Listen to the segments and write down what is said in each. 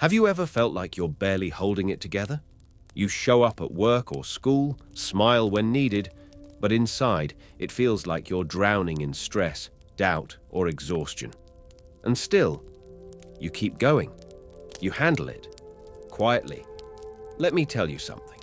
Have you ever felt like you're barely holding it together? You show up at work or school, smile when needed, but inside it feels like you're drowning in stress, doubt, or exhaustion. And still, you keep going. You handle it, quietly. Let me tell you something.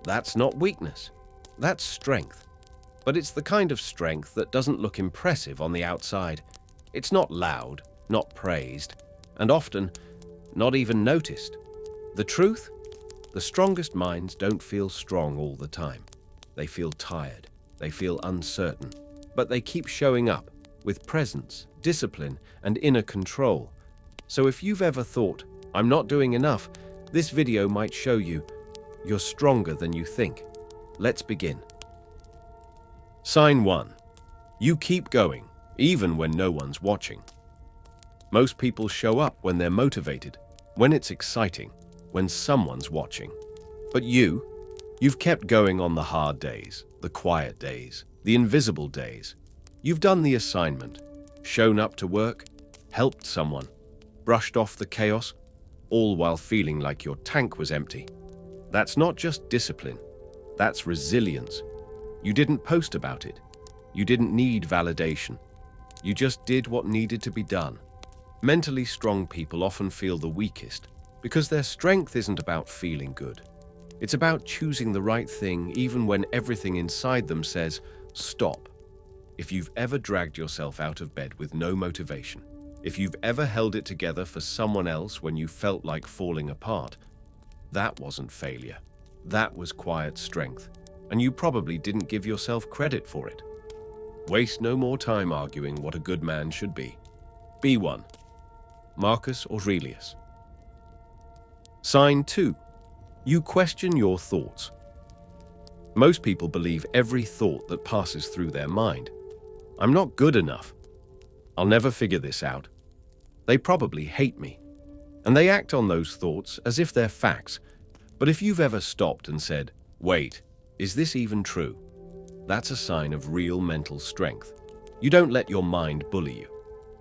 That's not weakness. That's strength. But it's the kind of strength that doesn't look impressive on the outside. It's not loud, not praised, and often not even noticed. The truth? The strongest minds don't feel strong all the time. They feel tired. They feel uncertain. But they keep showing up with presence, discipline, and inner control. So if you've ever thought, I'm not doing enough, this video might show you you're stronger than you think. Let's begin. Sign 1. You keep going, even when no one's watching. Most people show up when they're motivated, when it's exciting, when someone's watching. But you've kept going on the hard days, the quiet days, the invisible days. You've done the assignment, shown up to work, helped someone, brushed off the chaos, all while feeling like your tank was empty. That's not just discipline, that's resilience. You didn't post about it. You didn't need validation. You just did what needed to be done. Mentally strong people often feel the weakest because their strength isn't about feeling good. It's about choosing the right thing even when everything inside them says, stop. If you've ever dragged yourself out of bed with no motivation, if you've ever held it together for someone else when you felt like falling apart, that wasn't failure. That was quiet strength, and you probably didn't give yourself credit for it. Waste no more time arguing what a good man should be. Be one. Marcus Aurelius. Sign 2. You question your thoughts. Most people believe every thought that passes through their mind. I'm not good enough. I'll never figure this out. They probably hate me. And they act on those thoughts as if they're facts. But if you've ever stopped and said, wait, is this even true? That's a sign of real mental strength. You don't let your mind bully you.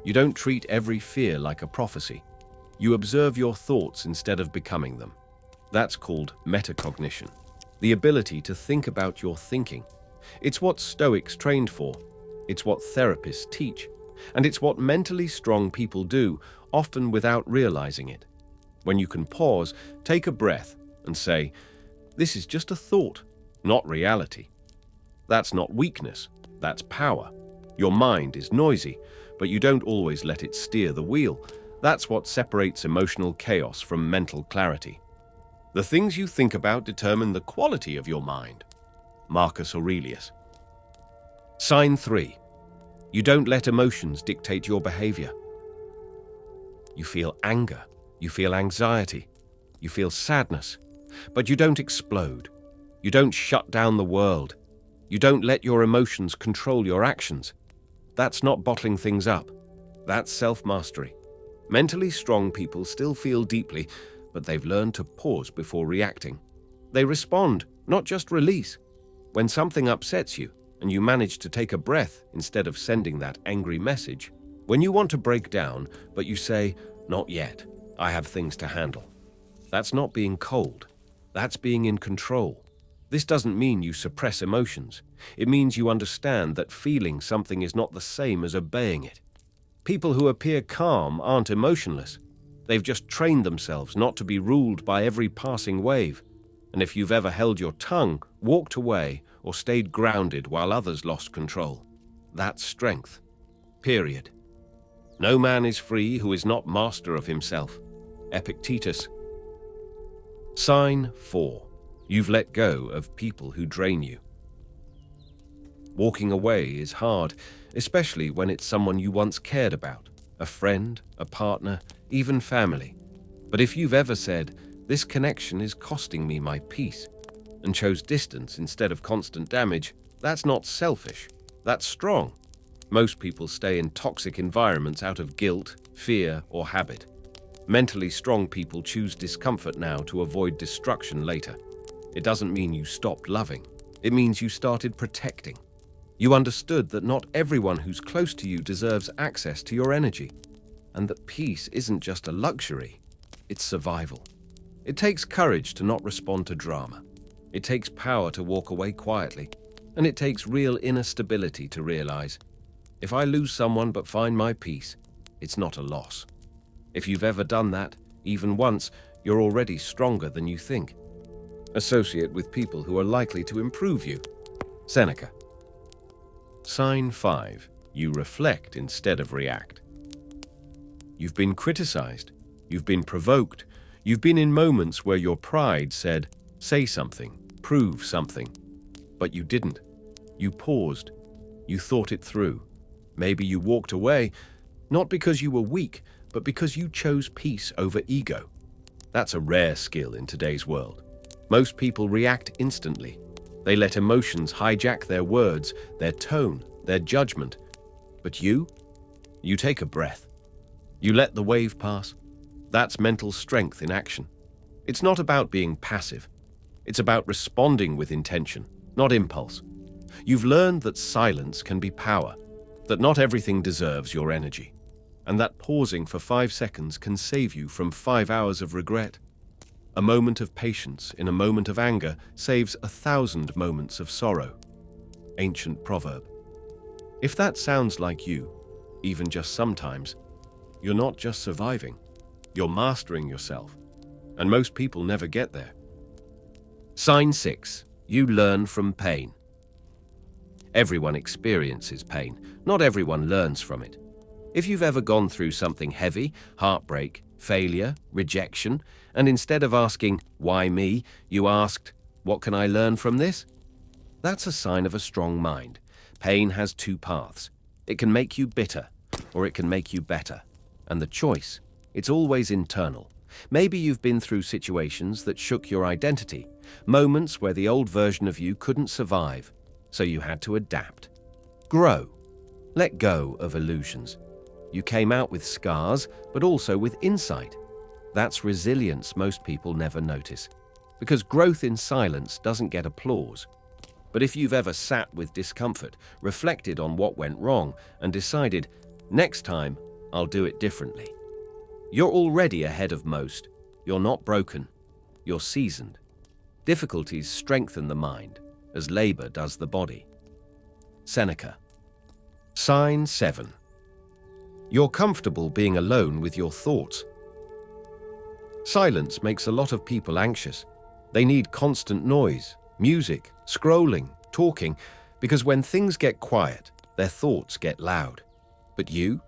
You don't treat every fear like a prophecy. You observe your thoughts instead of becoming them. That's called metacognition, the ability to think about your thinking. It's what Stoics trained for. It's what therapists teach. And it's what mentally strong people do, often without realizing it. When you can pause, take a breath, and say, this is just a thought, not reality. That's not weakness, that's power. Your mind is noisy, but you don't always let it steer the wheel. That's what separates emotional chaos from mental clarity. The things you think about determine the quality of your mind. Marcus Aurelius. Sign 3. You don't let emotions dictate your behavior. You feel anger, you feel anxiety, you feel sadness, but you don't explode. You don't shut down the world. You don't let your emotions control your actions. That's not bottling things up. That's self-mastery. Mentally strong people still feel deeply, but they've learned to pause before reacting. They respond, not just release. When something upsets you, and you manage to take a breath instead of sending that angry message, when you want to break down, but you say, not yet, I have things to handle. That's not being cold. That's being in control. This doesn't mean you suppress emotions. It means you understand that feeling something is not the same as obeying it. People who appear calm aren't emotionless. They've just trained themselves not to be ruled by every passing wave. And if you've ever held your tongue, walked away, or stayed grounded while others lost control, that's strength. Period. No man is free who is not master of himself. Epictetus. Sign 4. You've let go of people who drain you. Walking away is hard, especially when it's someone you once cared about, a friend, a partner, even family. But if you've ever said, this connection is costing me my peace, and chose distance instead of constant damage, that's not selfish, that's strong. Most people stay in toxic environments out of guilt, fear, or habit. Mentally strong people choose discomfort now to avoid destruction later. It doesn't mean you stopped loving. It means you started protecting. You understood that not everyone who's close to you deserves access to your energy, and that peace isn't just a luxury, it's survival. It takes courage to not respond to drama. It takes power to walk away quietly. And it takes real inner stability to realize, if I lose someone but find my peace, it's not a loss. If you've ever done that, even once, you're already stronger than you think. Associate with people who are likely to improve you. Seneca. Sign 5. You reflect instead of react. You've been criticized. You've been provoked. You've been in moments where your pride said, say something, prove something. But you didn't. You paused. You thought it through. Maybe you walked away, not because you were weak, but because you chose peace over ego. That's a rare skill in today's world. Most people react instantly. They let emotions hijack their words, their tone, their judgment. But you take a breath. You let the wave pass. That's mental strength in action. It's not about being passive. It's about responding with intention, not impulse. You've learned that silence can be power, that not everything deserves your energy, and that pausing for 5 seconds can save you from 5 hours of regret. A moment of patience in a moment of anger saves 1,000 moments of sorrow. Ancient proverb. If that sounds like you, even just sometimes, you're not just surviving, you're mastering yourself. And most people never get there. Sign 6. You learn from pain. Everyone experiences pain. Not everyone learns from it. If you've ever gone through something heavy, heartbreak, failure, rejection, and instead of asking, why me, you asked, what can I learn from this? That's a sign of a strong mind. Pain has 2 paths. It can make you bitter, or it can make you better. And the choice, it's always internal. Maybe you've been through situations that shook your identity, moments where the old version of you couldn't survive, so you had to adapt. Grow. Let go of illusions. You came out with scars, but also with insight. That's resilience most people never notice, because growth in silence doesn't get applause. But if you've ever sat with discomfort, reflected on what went wrong, and decided, next time, I'll do it differently, you're already ahead of most. You're not broken. You're seasoned. Difficulties strengthen the mind, as labor does the body. Seneca. Sign 7. You're comfortable being alone with your thoughts. Silence makes a lot of people anxious. They need constant noise, music, scrolling, talking, because when things get quiet, their thoughts get loud. But you?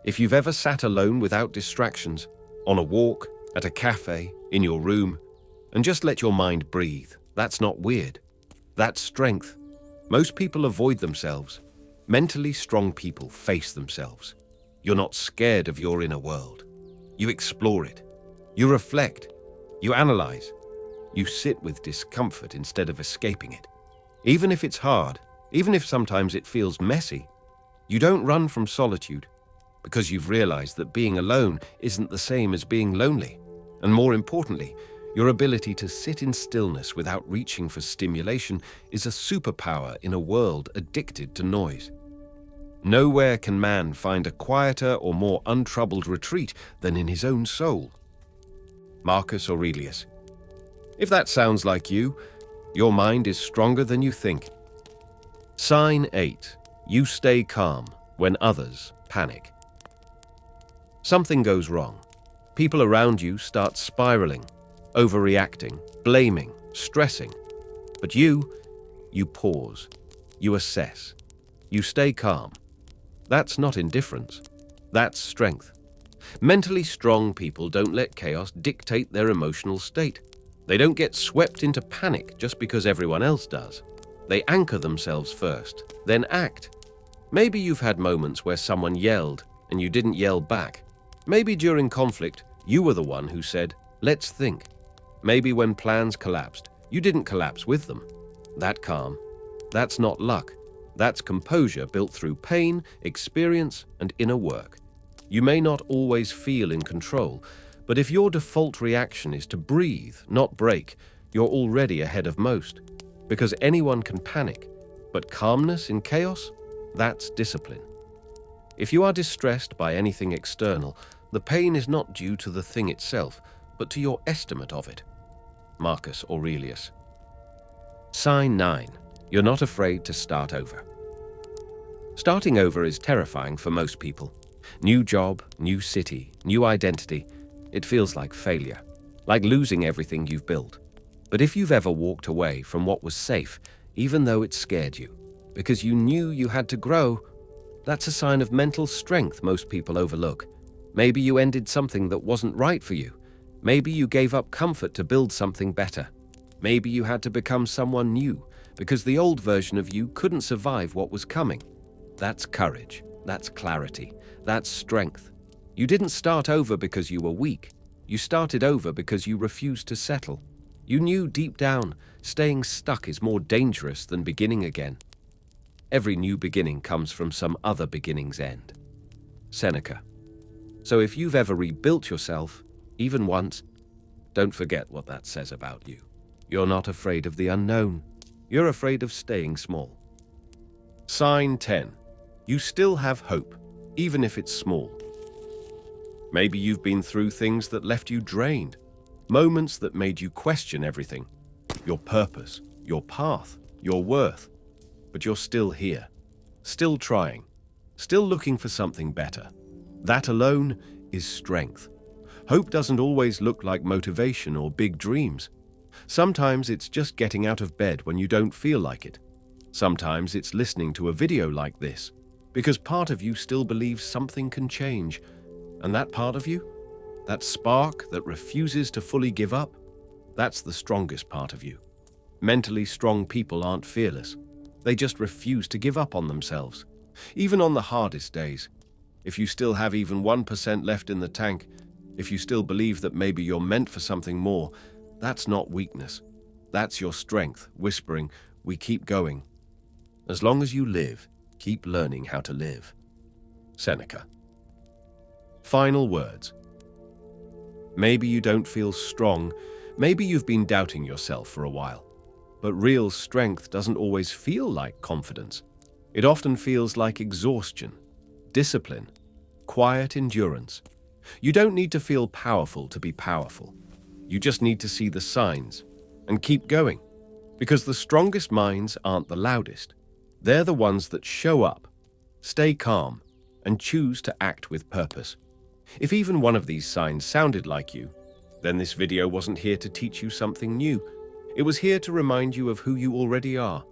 If you've ever sat alone without distractions, on a walk, at a cafe, in your room, and just let your mind breathe, that's not weird. That's strength. Most people avoid themselves. Mentally strong people face themselves. You're not scared of your inner world. You explore it. You reflect. You analyze. You sit with discomfort instead of escaping it. Even if it's hard, even if sometimes it feels messy, you don't run from solitude, because you've realized that being alone isn't the same as being lonely. And more importantly, your ability to sit in stillness without reaching for stimulation is a superpower in a world addicted to noise. Nowhere can man find a quieter or more untroubled retreat than in his own soul. Marcus Aurelius. If that sounds like you, your mind is stronger than you think. Sign 8. You stay calm when others panic. Something goes wrong. People around you start spiraling, overreacting, blaming, stressing. But you pause. You assess. You stay calm. That's not indifference. That's strength. Mentally strong people don't let chaos dictate their emotional state. They don't get swept into panic just because everyone else does. They anchor themselves first, then act. Maybe you've had moments where someone yelled and you didn't yell back. Maybe during conflict, you were the one who said, let's think. Maybe when plans collapsed, you didn't collapse with them. That calm, that's not luck. That's composure built through pain, experience, and inner work. You may not always feel in control, but if your default reaction is to breathe, not break, you're already ahead of most. Because anyone can panic, but calmness in chaos, that's discipline. If you are distressed by anything external, the pain is not due to the thing itself, but to your estimate of it. Marcus Aurelius. Sign 9. You're not afraid to start over. Starting over is terrifying for most people. New job, new city, new identity. It feels like failure, like losing everything you've built. But if you've ever walked away from what was safe, even though it scared you, because you knew you had to grow, that's a sign of mental strength most people overlook. Maybe you ended something that wasn't right for you. Maybe you gave up comfort to build something better. Maybe you had to become someone new because the old version of you couldn't survive what was coming. That's courage. That's clarity. That's strength. You didn't start over because you were weak. You started over because you refused to settle. You knew deep down, staying stuck is more dangerous than beginning again. Every new beginning comes from some other beginning's end. Seneca. So if you've ever rebuilt yourself, even once, don't forget what that says about you. You're not afraid of the unknown. You're afraid of staying small. Sign 10. You still have hope, even if it's small. Maybe you've been through things that left you drained, moments that made you question everything, your purpose, your path, your worth. But you're still here, still trying, still looking for something better. That alone is strength. Hope doesn't always look like motivation or big dreams. Sometimes it's just getting out of bed when you don't feel like it. Sometimes it's listening to a video like this, because part of you still believes something can change. And that part of you, that spark that refuses to fully give up, that's the strongest part of you. Mentally strong people aren't fearless. They just refuse to give up on themselves, even on the hardest days. If you still have even 1% left in the tank, if you still believe that maybe you're meant for something more, that's not weakness. That's your strength, whispering, we keep going. As long as you live, keep learning how to live. Seneca. Final words. Maybe you don't feel strong. Maybe you've been doubting yourself for a while. But real strength doesn't always feel like confidence. It often feels like exhaustion, discipline, quiet endurance. You don't need to feel powerful to be powerful. You just need to see the signs and keep going. Because the strongest minds aren't the loudest. They're the ones that show up, stay calm, and choose to act with purpose. If even one of these signs sounded like you, then this video wasn't here to teach you something new. It was here to remind you of who you already are.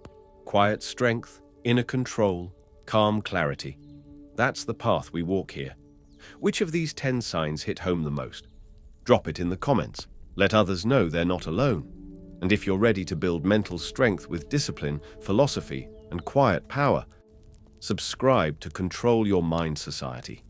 Quiet strength, inner control, calm clarity. That's the path we walk here. Which of these 10 signs hit home the most? Drop it in the comments. Let others know they're not alone. And if you're ready to build mental strength with discipline, philosophy, and quiet power, subscribe to Control Your Mind Society.